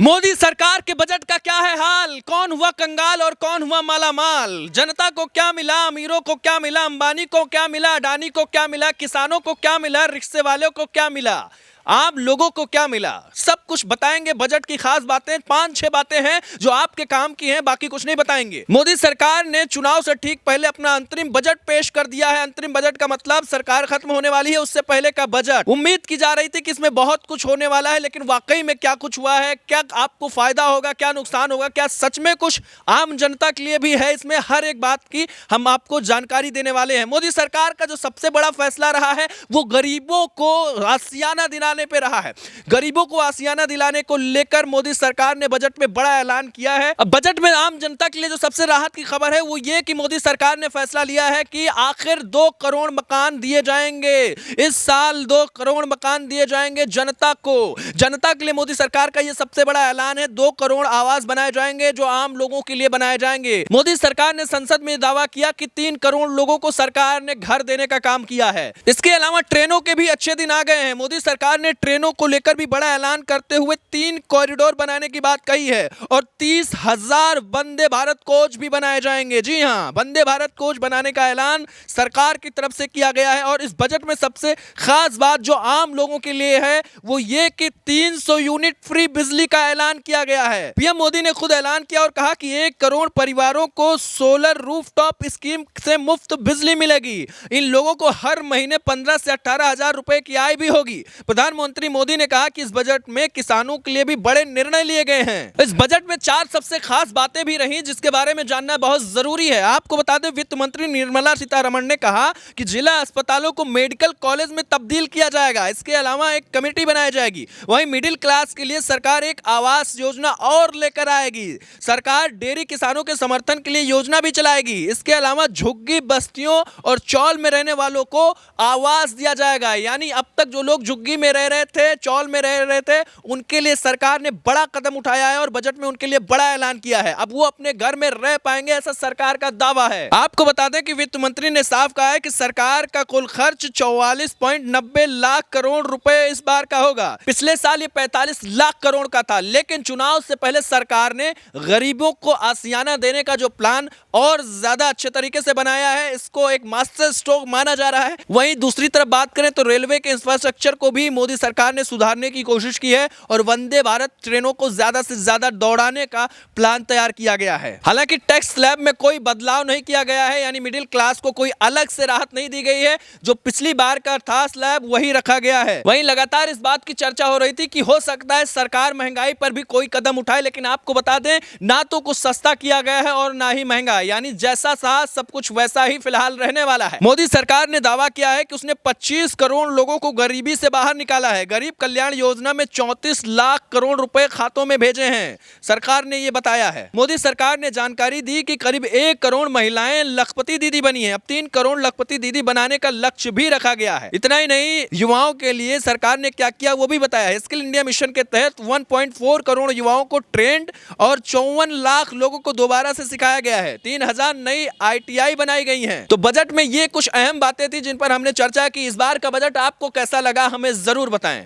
मोदी सरकार के बजट का क्या है हाल? कौन हुआ कंगाल और कौन हुआ मालामाल? जनता को क्या मिला? अमीरों को क्या मिला? अंबानी को क्या मिला? अडानी को क्या मिला? किसानों को क्या मिला? रिक्शे वालों को क्या मिला? आम लोगों को क्या मिला? सब कुछ बताएंगे। बजट की खास बातें 5-6 बातें हैं जो आपके काम की हैं, बाकी कुछ नहीं बताएंगे। मोदी सरकार ने चुनाव से ठीक पहले अपना अंतरिम बजट पेश कर दिया है। अंतरिम बजट का मतलब सरकार खत्म होने वाली है उससे पहले का बजट। उम्मीद की जा रही थी कि इसमें बहुत कुछ होने वाला है, लेकिन वाकई में क्या कुछ हुआ है, क्या आपको फायदा होगा, क्या नुकसान होगा, क्या सच में कुछ आम जनता के लिए भी है, इसमें हर एक बात की हम आपको जानकारी देने वाले हैं। मोदी सरकार का जो सबसे बड़ा फैसला रहा है वो गरीबों को आसियाना दिलाने पे रहा है। गरीबों को आसियाना दिलाने को लेकर मोदी सरकार ने बजट में बड़ा ऐलान किया है। अब बजट में आम जनता के लिए जो सबसे राहत की खबर है वो ये कि मोदी सरकार ने फैसला लिया है कि आखिर 2 करोड़ मकान दिए जाएंगे। इस साल 2 करोड़ मकान दिए जाएंगे जनता को। जनता के लिए मोदी सरकार का ये सबसे बड़ा ऐलान है। 2 करोड़ आवास बनाए जाएंगे जो आम लोगों के लिए बनाए जाएंगे। मोदी सरकार ने संसद में दावा किया कि 3 करोड़ लोगों को सरकार ने घर देने का काम किया है। इसके अलावा ट्रेनों के भी अच्छे दिन आ गए हैं। मोदी सरकार ने ट्रेनों को लेकर भी बड़ा ऐलान करते हुए 3 कॉरिडोर बनाने की बात कही है और 30,000 वंदे भारत कोच भी बनाए जाएंगे। जी हां, वंदे भारत कोच बनाने का ऐलान सरकार की तरफ से किया गया है। और इस बजट में सबसे खास बात जो आम लोगों के लिए है वो ये कि 300 यूनिट फ्री बिजली का ऐलान किया गया है। पीएम मोदी ने खुद ऐलान किया और कहा कि 1 करोड़ परिवारों को सोलर रूफटॉप स्कीम से मुफ्त बिजली मिलेगी। इन लोगों को हर महीने 15 से 18 हजार रुपए की आय भी होगी। प्रधानमंत्री मोदी ने कहा कि इस बजट में किसानों के लिए भी बड़े निर्णय लिए गए हैं। इस बजट में 4 सबसे खास बातें भी रही जिसके बारे में जानना बहुत जरूरी है। आपको बता दें, वित्त मंत्री निर्मला सीतारमण ने कहा कि जिला अस्पतालों को मेडिकल कॉलेज में तब्दील किया जाएगा। इसके अलावा एक कमेटी बनाई जाएगी। वहीं मिडिल क्लास के लिए सरकार एक आवास योजना और लेकर आएगी। सरकार डेयरी किसानों के समर्थन के लिए योजना भी चलाएगी। इसके अलावा झुग्गी बस्तियों और चौल में रहने वालों को आवास दिया जाएगा। यानी अब तक जो लोग झुग्गी में रह रहे थे, चौल में रह रहे थे, उनके लिए सरकार ने बड़ा कदम उठाया है और बजट में उनके लिए बड़ा ऐलान किया है। अब वो अपने घर में रह पाएंगे, ऐसा सरकार का दावा है। आपको बता दें कि वित्त मंत्री ने साफ कहा है कि सरकार का कुल खर्च 44.90 लाख करोड़ रुपए इस बार का होगा। पिछले साल ये 45 लाख करोड़ का था, लेकिन चुनाव से पहले सरकार ने गरीबों को आसियाना देने का जो प्लान और ज्यादा अच्छे तरीके से बनाया है, इसको एक मास्टर स्ट्रोक माना जा रहा है। वहीं दूसरी तरफ बात करें तो रेलवे के इंफ्रास्ट्रक्चर को भी मोदी सरकार ने सुधारने की कोशिश की है और वंदे भारत ट्रेनों को ज्यादा से ज्यादा दौड़ाने का प्लान तैयार किया गया है। हालांकि टैक्स स्लैब में कोई बदलाव नहीं किया गया है, यानी मिडिल क्लास को कोई अलग से राहत नहीं दी गई है। जो पिछली बार का था स्लैब वही रखा गया है। वहीं लगातार इस बात की चर्चा हो रही थी कि हो सकता है सरकार महंगाई पर भी कोई कदम उठाए, लेकिन आपको बता दें ना तो कुछ सस्ता किया गया है और ना ही महंगा, यानी जैसा था सब कुछ वैसा ही फिलहाल रहने वाला है। मोदी सरकार ने दावा किया है कि उसने 25 करोड़ लोगों को गरीबी से बाहर निकाला है। गरीब कल्याण योजना में 34 लाख करोड़ रुपए खातों में भेजे हैं, सरकार ने यह बताया है। मोदी सरकार ने जानकारी दी कि करीब 1 करोड़ महिलाएं लखपति दीदी बनी हैं। अब 3 करोड़ लखपति दीदी बनाने का लक्ष्य भी रखा गया है। इतना ही नहीं, युवाओं के लिए सरकार ने क्या किया वो भी बताया है। स्किल इंडिया मिशन के तहत 1.4 करोड़ युवाओं को ट्रेंड और 54 लाख लोगों को दोबारा से सिखाया गया है। 3000 नई ITI बनाई गई हैं। तो बजट में ये कुछ अहम बातें थी जिन पर हमने चर्चा की। इस बार का बजट आपको कैसा लगा हमें जरूर बताएं।